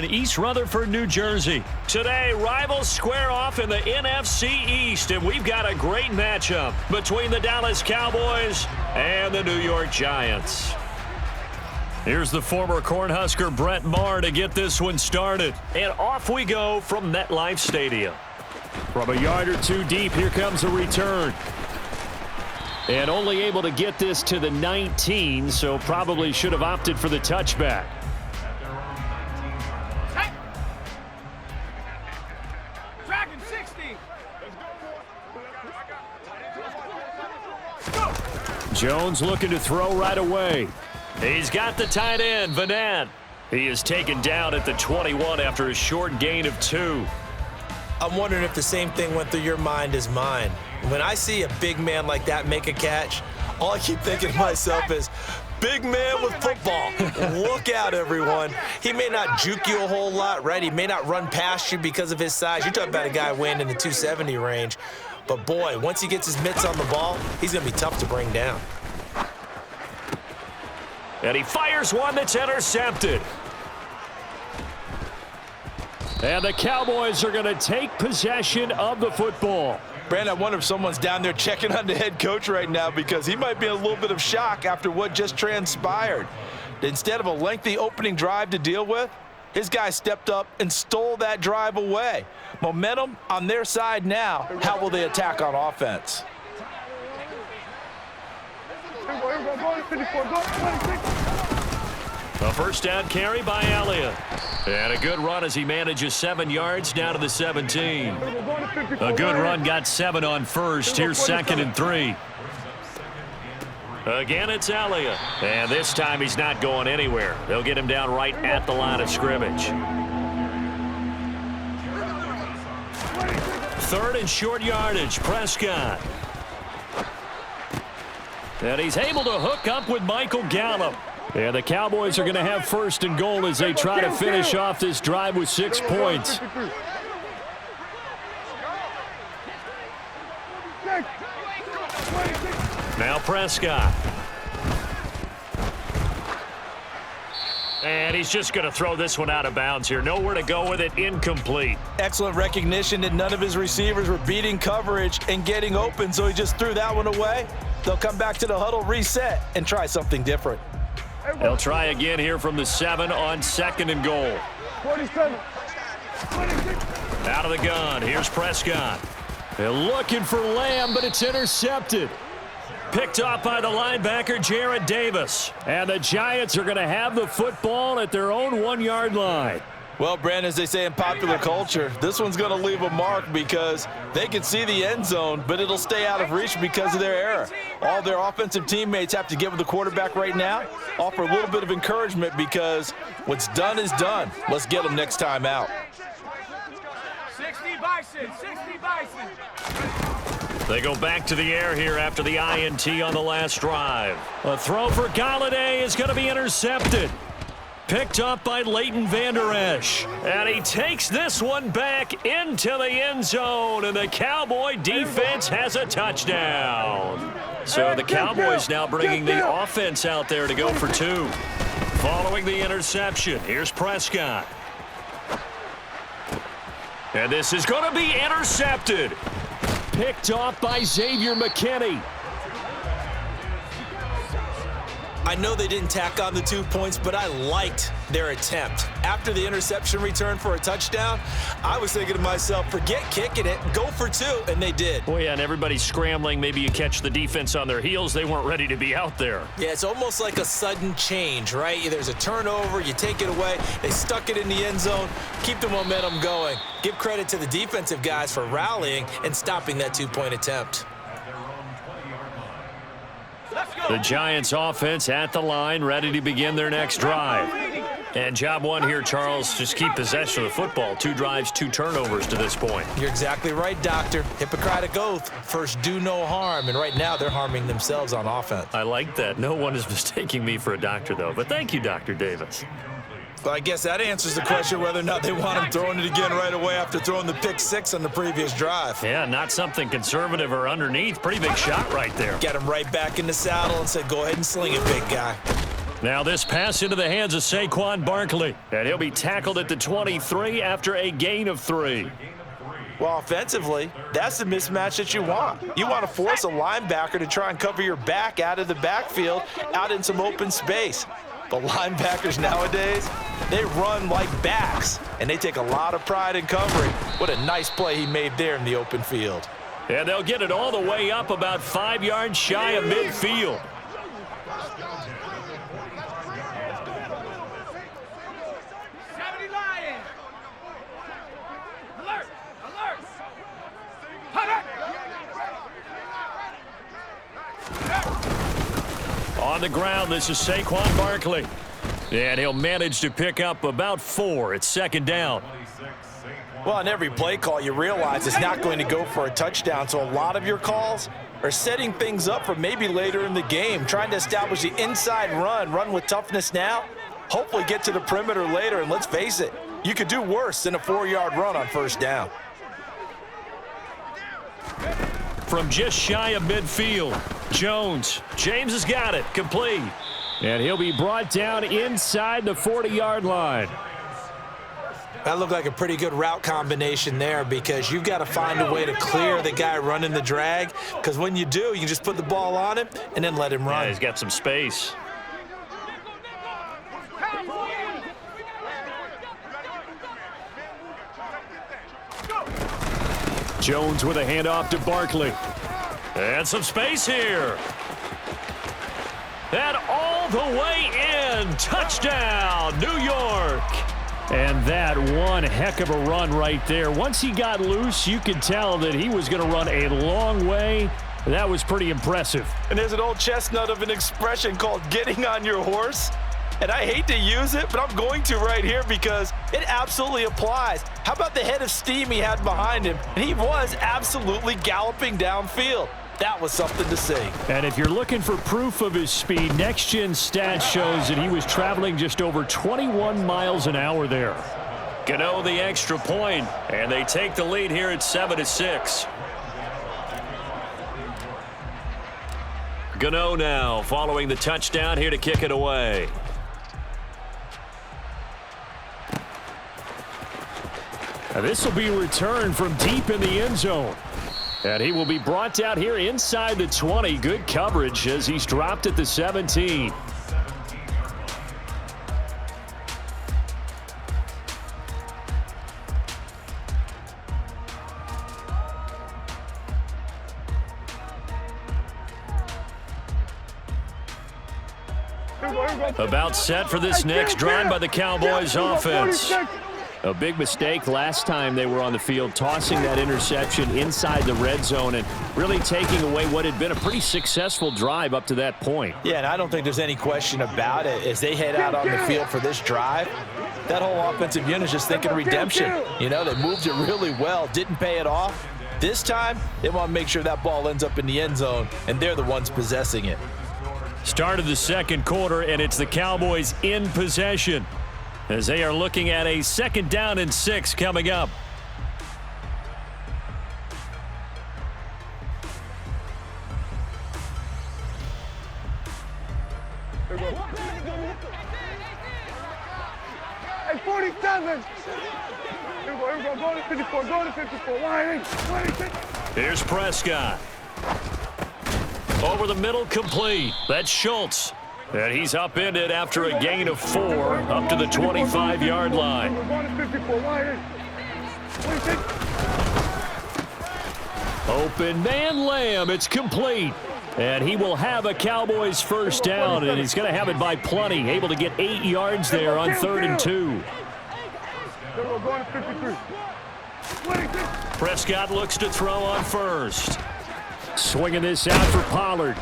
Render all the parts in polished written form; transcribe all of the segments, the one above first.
East Rutherford, New Jersey. Today, rivals square off in the NFC East, and we've got a great matchup between the Dallas Cowboys and the New York Giants. Here's the former Cornhusker Brett Maher to get this one started. And off we go from MetLife Stadium. From a yard or two deep, here comes a return. And only able to get this to the 19, so probably should have opted for the touchback. Dragon 60. Jones looking to throw right away. He's got the tight end, Vanette. He is taken down at the 21 after a short gain of 2. I'm wondering if the same thing went through your mind as mine. When I see a big man like that make a catch, all I keep thinking to myself is, big man with football. Look out, everyone. He may not juke you a whole lot, right? He may not run past you because of his size. You're talking about a guy weighing in the 270 range. But, boy, once he gets his mitts on the ball, he's going to be tough to bring down. And he fires one that's intercepted. And the Cowboys are going to take possession of the football. Brandon, I wonder if someone's down there checking on the head coach right now because he might be in a little bit of shock after what just transpired. Instead of a lengthy opening drive to deal with, his guy stepped up and stole that drive away. Momentum on their side now. How will they attack on offense? A first down carry by Elliott. And a good run as he manages 7 yards down to the 17. A good run got 7 on first. Here's 2nd and 3. Again, it's Elliott. And this time he's not going anywhere. They'll get him down right at the line of scrimmage. 3rd and short yardage. Prescott. And he's able to hook up with Michael Gallup. And the Cowboys are going to have 1st and goal as they try to finish off this drive with 6 points. Now Prescott. And he's just going to throw this one out of bounds here. Nowhere to go with it. Incomplete. Excellent recognition that none of his receivers were beating coverage and getting open, so he just threw that one away. They'll come back to the huddle, reset, and try something different. They'll try again here from the 7 on 2nd and goal. 47. Out of the gun. Here's Prescott. They're looking for Lamb, but it's intercepted. Picked off by the linebacker, Jarrad Davis. And the Giants are going to have the football at their own 1-yard line. Well, Brandon, as they say in popular culture, this one's going to leave a mark because they can see the end zone, but it'll stay out of reach because of their error. All their offensive teammates have to get with the quarterback right now, offer a little bit of encouragement because what's done is done. Let's get them next time out. 60 Bison, 60 Bison. They go back to the air here after the INT on the last drive. A throw for Galladay is going to be intercepted. Picked up by Leighton Vander Esch. And he takes this one back into the end zone, and the Cowboy defense has a touchdown. So the Cowboys now bringing the offense out there to go for 2. Following the interception, here's Prescott. And this is going to be intercepted. Picked off by Xavier McKinney. I know they didn't tack on the 2 points, but I liked their attempt. After the interception return for a touchdown, I was thinking to myself, forget kicking it, go for 2, and they did. Well, yeah, and everybody's scrambling. Maybe you catch the defense on their heels. They weren't ready to be out there. Yeah, it's almost like a sudden change, right? There's a turnover, you take it away, they stuck it in the end zone, keep the momentum going. Give credit to the defensive guys for rallying and stopping that 2-point attempt. The Giants offense at the line, ready to begin their next drive. And job 1 here, Charles, just keep possession of the football. 2 drives, 2 turnovers to this point. You're exactly right, Doctor. Hippocratic oath. First, do no harm. And right now, they're harming themselves on offense. I like that. No one is mistaking me for a doctor, though. But thank you, Dr. Davis. Well, I guess that answers the question whether or not they want him throwing it again right away after throwing the pick 6 on the previous drive. Yeah, not something conservative or underneath. Pretty big shot right there. Get him right back in the saddle and said, go ahead and sling it, big guy. Now this pass into the hands of Saquon Barkley, and he'll be tackled at the 23 after a gain of 3. Well, offensively, that's the mismatch that you want. You want to force a linebacker to try and cover your back out of the backfield, out in some open space. But linebackers nowadays, they run like backs, and they take a lot of pride in covering. What a nice play he made there in the open field. And they'll get it all the way up about 5 yards shy of midfield. On the ground, this is Saquon Barkley. And he'll manage to pick up about 4. It's second down. Well, on every play call, you realize it's not going to go for a touchdown, so a lot of your calls are setting things up for maybe later in the game, trying to establish the inside run with toughness now, hopefully get to the perimeter later, and let's face it, you could do worse than a 4-yard run on first down. From just shy of midfield, Jones. James has got it, complete. And he'll be brought down inside the 40-yard line. That looked like a pretty good route combination there, because you've got to find a way to clear the guy running the drag, because when you do, you just put the ball on him and then let him run. Yeah, he's got some space. Jones with a handoff to Barkley. And some space here. And all the way in. Touchdown, New York. And that one heck of a run right there. Once he got loose, you could tell that he was going to run a long way. That was pretty impressive. And there's an old chestnut of an expression called getting on your horse. And I hate to use it, but I'm going to right here because it absolutely applies. How about the head of steam he had behind him? And he was absolutely galloping downfield. That was something to see. And if you're looking for proof of his speed, Next Gen Stats shows that he was traveling just over 21 miles an hour there. Gano the extra point, and they take the lead here at 7-6. Gano now following the touchdown here to kick it away. Now this will be returned from deep in the end zone. And he will be brought down here inside the 20. Good coverage as he's dropped at the 17. About set for this next drive by the Cowboys offense. A big mistake last time they were on the field, tossing that interception inside the red zone and really taking away what had been a pretty successful drive up to that point. Yeah, and I don't think there's any question about it. As they head out on the field for this drive, that whole offensive unit is just thinking redemption. You know, they moved it really well, didn't pay it off. This time, they want to make sure that ball ends up in the end zone, and they're the ones possessing it. Start of the second quarter, and it's the Cowboys in possession, as they are looking at a 2nd down and 6 coming up. Hey, 47. Here we go. Go to 54. Go to 54. Line 26. Here's Prescott. Over the middle, complete. That's Schultz. And he's upended after a gain of 4 up to the 25-yard line. Open man Lamb. It's complete. And he will have a Cowboys first down, and he's going to have it by plenty. Able to get 8 yards there on 3rd and 2. Prescott looks to throw on first. Swinging this out for Pollard.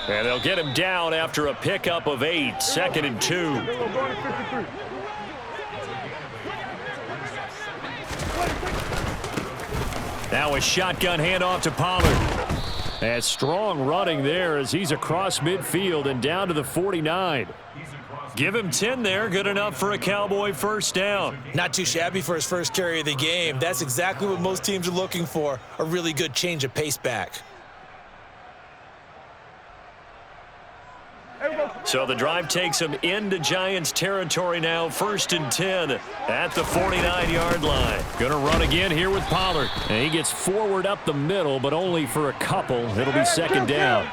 And they'll get him down after a pickup of 8, 2nd and 2. Now a shotgun handoff to Pollard. And strong running there as he's across midfield and down to the 49. Give him 10 there, good enough for a Cowboy first down. Not too shabby for his first carry of the game. That's exactly what most teams are looking for, a really good change of pace back. Here we go. So the drive takes them into Giants territory now, 1st and 10 at the 49-yard line. Going to run again here with Pollard. And he gets forward up the middle, but only for a couple. It'll be 2nd down.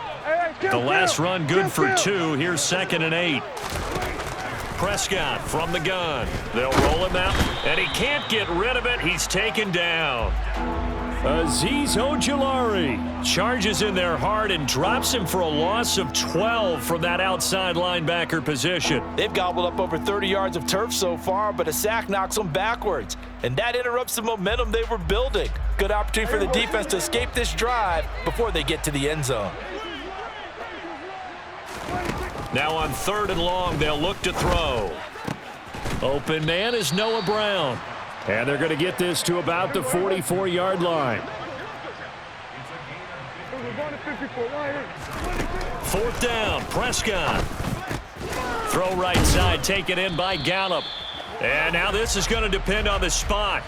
The last run good for 2. Here's 2nd and 8. Prescott from the gun. They'll roll him out, and he can't get rid of it. He's taken down. Azeez Ojulari charges in there hard and drops him for a loss of 12 from that outside linebacker position. They've gobbled up over 30 yards of turf so far, but a sack knocks them backwards, and that interrupts the momentum they were building. Good opportunity for the defense to escape this drive before they get to the end zone. Now on 3rd and long, they'll look to throw. Open man is Noah Brown. And they're going to get this to about the 44-yard line. 4th down, Prescott. Throw right side, taken in by Gallup. And now this is going to depend on the spot.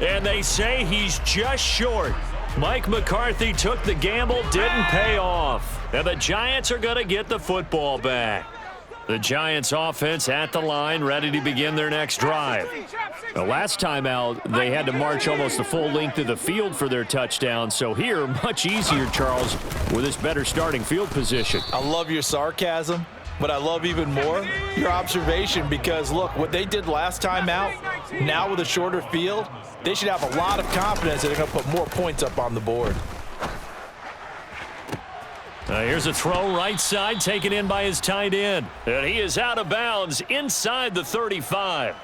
And they say he's just short. Mike McCarthy took the gamble, didn't pay off. And the Giants are going to get the football back. The Giants offense at the line, ready to begin their next drive. The last time out, they had to march almost the full length of the field for their touchdown. So here, much easier, Charles, with this better starting field position. I love your sarcasm, but I love even more your observation because, look, what they did last time out, now with a shorter field, they should have a lot of confidence that they're going to put more points up on the board. Here's a throw right side, taken in by his tight end. And he is out of bounds inside the 35.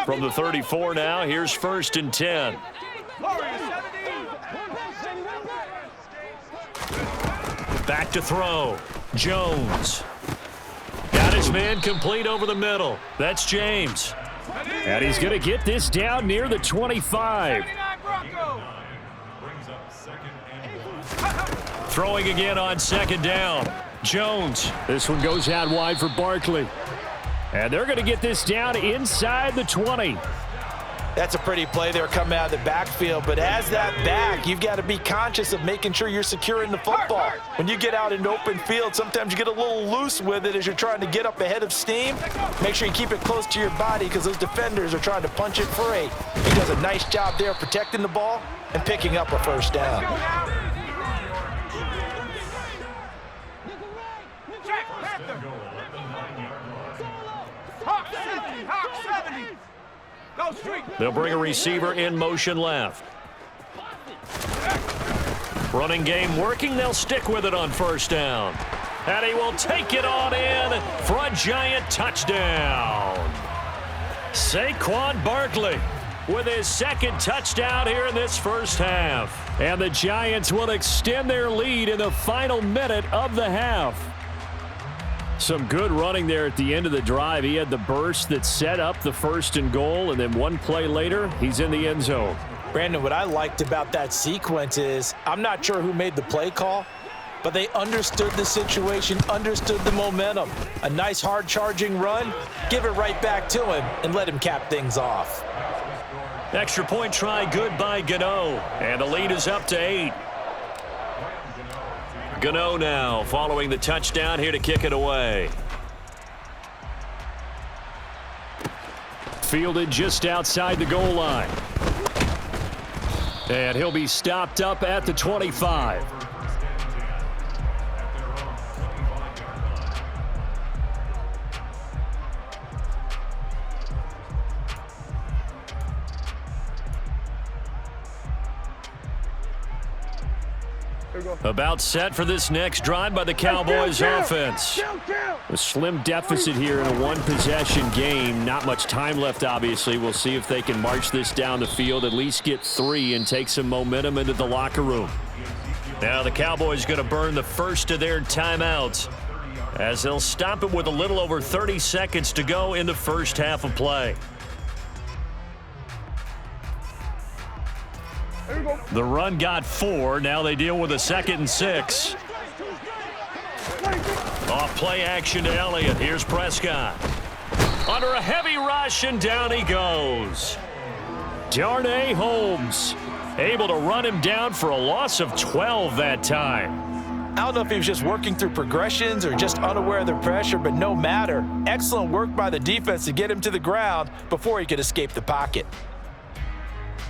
From the 34 now, here's 1st and 10. Back to throw. Jones. Got his man complete over the middle. That's James. And he's going to get this down near the 25. Throwing again on 2nd down. Jones. This one goes out wide for Barkley. And they're going to get this down inside the 20. That's a pretty play there coming out of the backfield, but as that back, you've got to be conscious of making sure you're securing the football. When you get out in open field, sometimes you get a little loose with it as you're trying to get up ahead of steam. Make sure you keep it close to your body because those defenders are trying to punch it free. He does a nice job there protecting the ball and picking up a 1st down. They'll bring a receiver in motion left. Running game working. They'll stick with it on 1st down. And he will take it on in for a Giant touchdown. Saquon Barkley with his 2nd touchdown here in this 1st half. And the Giants will extend their lead in the final minute of the half. Some good running there at the end of the drive. He had the burst that set up the 1st and goal, and then one play later, he's in the end zone. Brandon, what I liked about that sequence is I'm not sure who made the play call, but they understood the situation, understood the momentum. A nice hard-charging run, give it right back to him, and let him cap things off. Extra point try good by Gano, and the lead is up to 8. Gano now following the touchdown here to kick it away. Fielded just outside the goal line. And he'll be stopped up at the 25. About set for this next drive by the Cowboys offense. A slim deficit here in a one-possession game. Not much time left, obviously. We'll see if they can march this down the field, at least get 3 and take some momentum into the locker room. Now the Cowboys going to burn the first of their timeouts as they'll stop it with a little over 30 seconds to go in the 1st half of play. The run got 4. Now they deal with a 2nd and 6. Off play action to Elliott. Here's Prescott. Under a heavy rush, and down he goes. Darnay Holmes able to run him down for a loss of 12 that time. I don't know if he was just working through progressions or just unaware of the pressure, but no matter. Excellent work by the defense to get him to the ground before he could escape the pocket.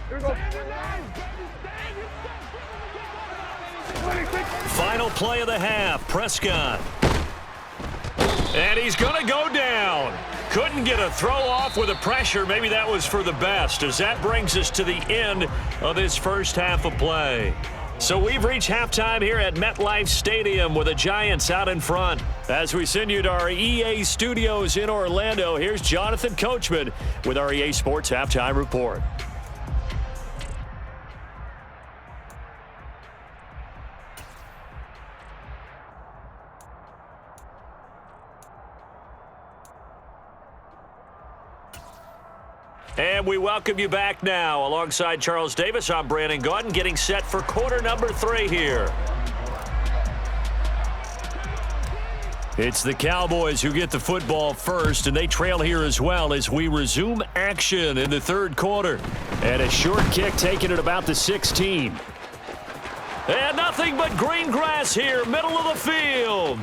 Here we go. Final play of the half, Prescott. And he's going to go down. Couldn't get a throw off with the pressure. Maybe that was for the best, as that brings us to the end of this first half of play. So we've reached halftime here at MetLife Stadium with the Giants out in front. As we send you to our EA studios in Orlando, here's Jonathan Coachman with our EA Sports Halftime Report. And we welcome you back now. Alongside Charles Davis, I'm Brandon Gaudin, getting set for quarter number 3 here. It's the Cowboys who get the football first, and they trail here as well as we resume action in the third quarter. And a short kick taken at about the 16. And nothing but green grass here, middle of the field.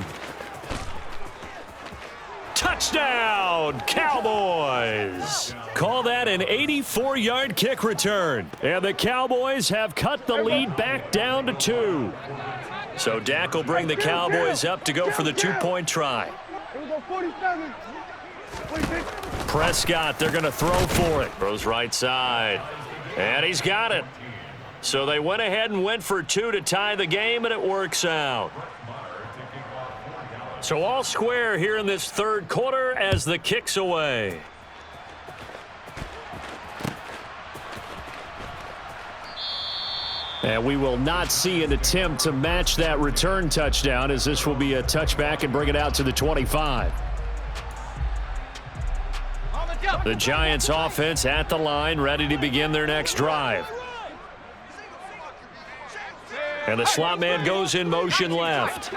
Touchdown, Cowboys! Call that an 84-yard kick return. And the Cowboys have cut the lead back down to 2. So Dak will bring the Cowboys up to go for the 2-point try. Here we go, 47. 46. Prescott, they're going to throw for it. Throws right side. And he's got it. So they went ahead and went for 2 to tie the game, and it works out. So all square here in this third quarter as the kick's away. And we will not see an attempt to match that return touchdown, as this will be a touchback and bring it out to the 25. The Giants offense at the line, ready to begin their next drive. And the slot man goes in motion left.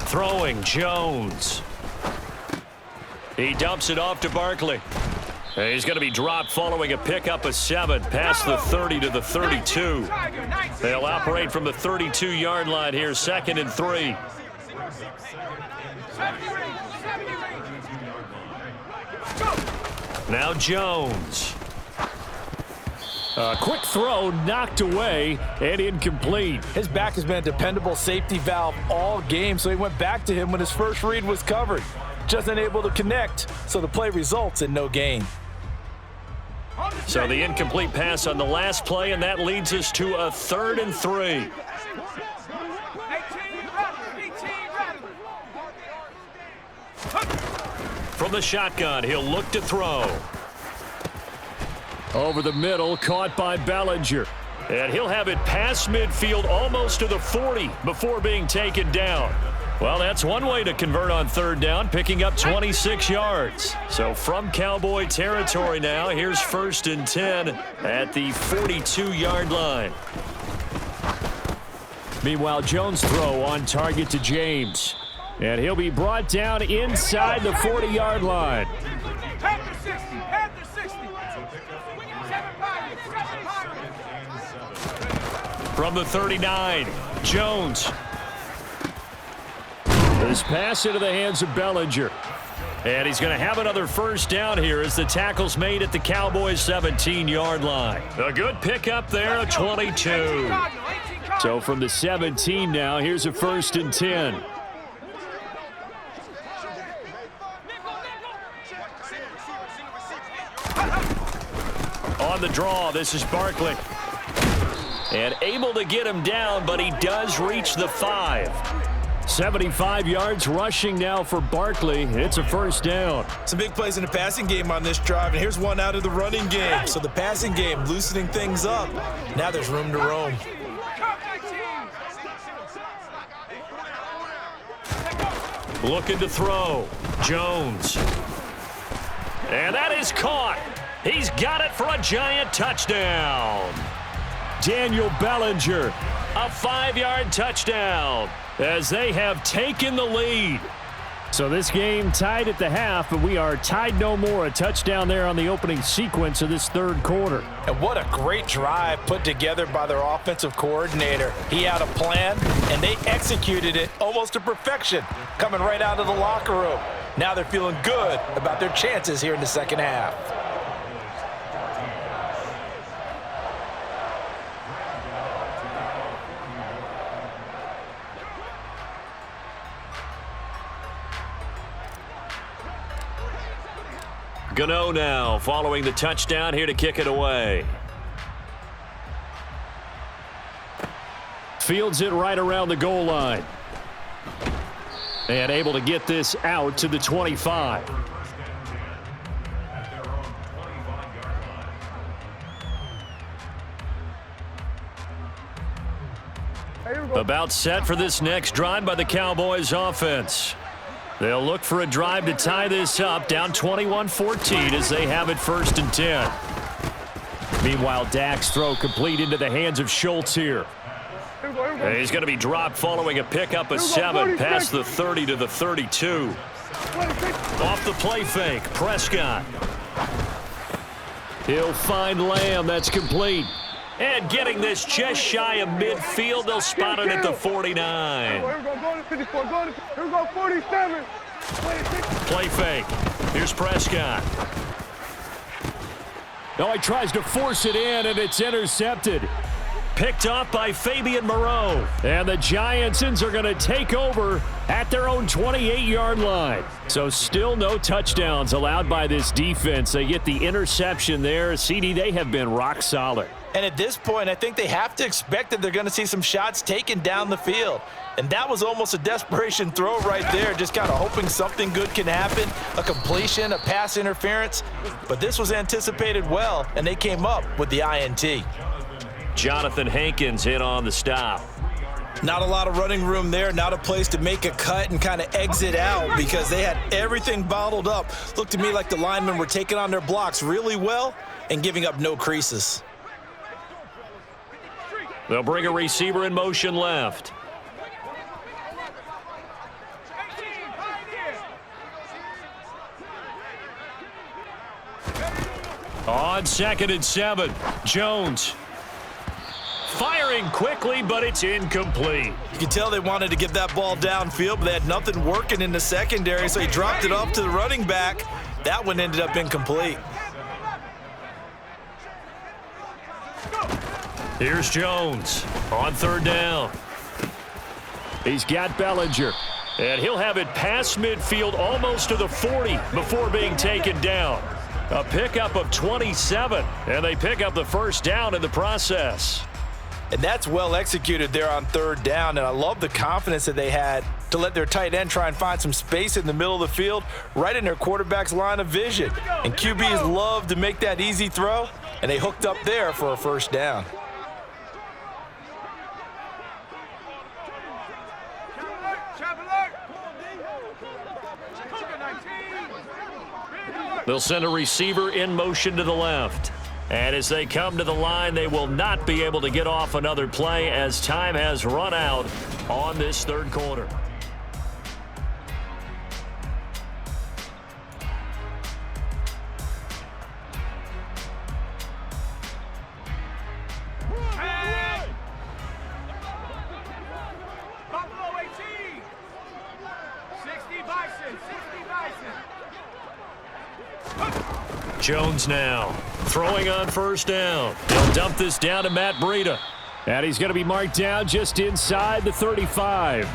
Throwing Jones. He dumps it off to Barkley. And he's going to be dropped following a pickup of 7 past the 30 to the 32. They'll operate from the 32-yard line here, 2nd and 3. Now Jones. A quick throw knocked away and incomplete. His back has been a dependable safety valve all game, so he went back to him when his first read was covered. Just unable to connect, so the play results in no gain. So the incomplete pass on the last play, and that leads us to a 3rd and 3. From the shotgun, he'll look to throw. Over the middle, caught by Bellinger. And he'll have it past midfield almost to the 40 before being taken down. Well, that's one way to convert on 3rd down, picking up 26 yards. So from Cowboy territory now, here's 1st and 10 at the 42-yard line. Meanwhile, Jones' throw on target to James. And he'll be brought down inside the 40-yard line. From the 39, Jones. This pass into the hands of Bellinger. And he's going to have another 1st down here as the tackle's made at the Cowboys' 17-yard line. A good pickup there, a 22. So from the 17 now, here's a 1st and 10. On the draw, this is Barkley. And able to get him down, but he does reach the 5. 75 yards rushing now for Barkley. It's a 1st down. Some big plays in the passing game on this drive, and here's one out of the running game. So the passing game loosening things up. Now there's room to roam. Looking to throw. Jones. And that is caught. He's got it for a Giant touchdown. Daniel Bellinger. A 5-yard touchdown As they have taken the lead. So this game tied at the half, but we are tied no more. A touchdown there on the opening sequence of this third quarter. And what a great drive put together by their offensive coordinator. He had a plan, and they executed it almost to perfection, coming right out of the locker room. Now they're feeling good about their chances here in the second half. Gano now following the touchdown here to kick it away. Fields it right around the goal line. And able to get this out to the 25. About set for this next drive by the Cowboys offense. They'll look for a drive to tie this up, down 21-14 as they have it 1st and 10. Meanwhile, Dak's throw complete into the hands of Schultz here. He's going to be dropped following a pickup of 7 past the 30 to the 32. Off the play fake, Prescott. He'll find Lamb. That's complete. And getting this just shy of midfield, they'll spot it at the 49. Here we go to 54, here we go 47. Play fake. Here's Prescott. No, he tries to force it in, and it's intercepted. Picked off by Fabian Moreau. And the Giantsons are going to take over at their own 28-yard line. So still no touchdowns allowed by this defense. They get the interception there. CD, they have been rock solid. And at this point, I think they have to expect that they're going to see some shots taken down the field. And that was almost a desperation throw right there, just kind of hoping something good can happen, a completion, a pass interference. But this was anticipated well, and they came up with the INT. Jonathan Hankins in on the stop. Not a lot of running room there, not a place to make a cut and kind of exit out because they had everything bottled up. Looked to me like the linemen were taking on their blocks really well and giving up no creases. They'll bring a receiver in motion left. On 2nd and 7, Jones. Firing quickly, but it's incomplete. You can tell they wanted to get that ball downfield, but they had nothing working in the secondary, so he dropped it off to the running back. That one ended up incomplete. Here's Jones on 3rd down. He's got Bellinger. And he'll have it past midfield almost to the 40 before being taken down. A pickup of 27, and they pick up the 1st down in the process. And that's well executed there on 3rd down, and I love the confidence that they had to let their tight end try and find some space in the middle of the field, right in their quarterback's line of vision. And QBs love to make that easy throw, and they hooked up there for a 1st down. They'll send a receiver in motion to the left. And as they come to the line, they will not be able to get off another play as time has run out on this 3rd quarter. Jones now throwing on 1st down. They'll dump this down to Matt Breida. And he's going to be marked down just inside the 35.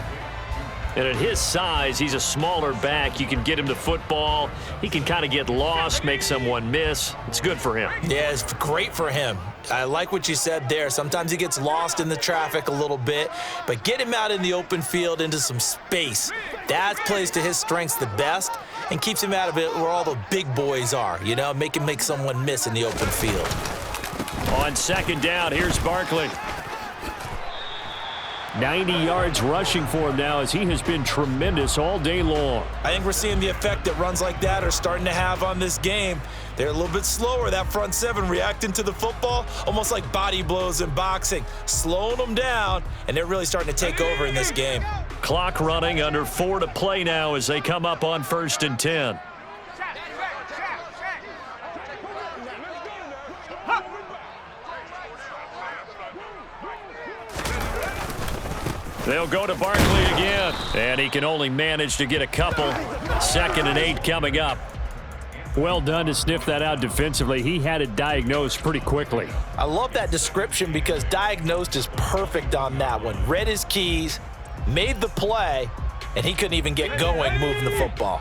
And at his size, he's a smaller back. You can get him to football. He can kind of get lost, make someone miss. It's good for him. Yeah, it's great for him. I like what you said there. Sometimes he gets lost in the traffic a little bit, but get him out in the open field into some space. That plays to his strengths the best and keeps him out of it where all the big boys are, you know, make him make someone miss in the open field. On 2nd down, here's Barkley. 90 yards rushing for him now as he has been tremendous all day long. I think we're seeing the effect that runs like that are starting to have on this game. They're a little bit slower, that front seven, reacting to the football, almost like body blows in boxing, slowing them down, and they're really starting to take over in this game. Clock running, under 4 to play now as they come up on 1st and 10. They'll go to Barkley again, and he can only manage to get a couple. 2nd and 8 coming up. Well done to sniff that out defensively. He had it diagnosed pretty quickly. I love that description because diagnosed is perfect on that one. Read his keys, made the play, and he couldn't even get going moving the football.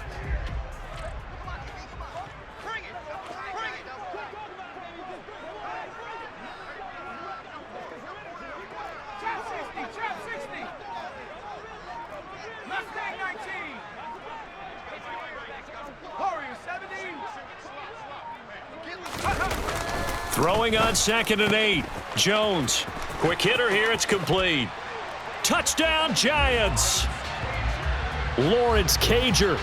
Throwing on 2nd and 8. Jones. Quick hitter here. It's complete. Touchdown, Giants. Lawrence Cager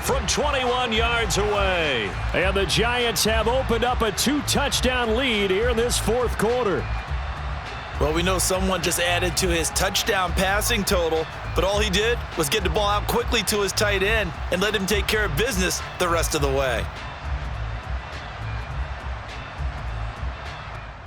From 21 yards away. And the Giants have opened up a 2-touchdown lead here in this 4th quarter. Well, we know someone just added to his touchdown passing total, but all he did was get the ball out quickly to his tight end and let him take care of business the rest of the way.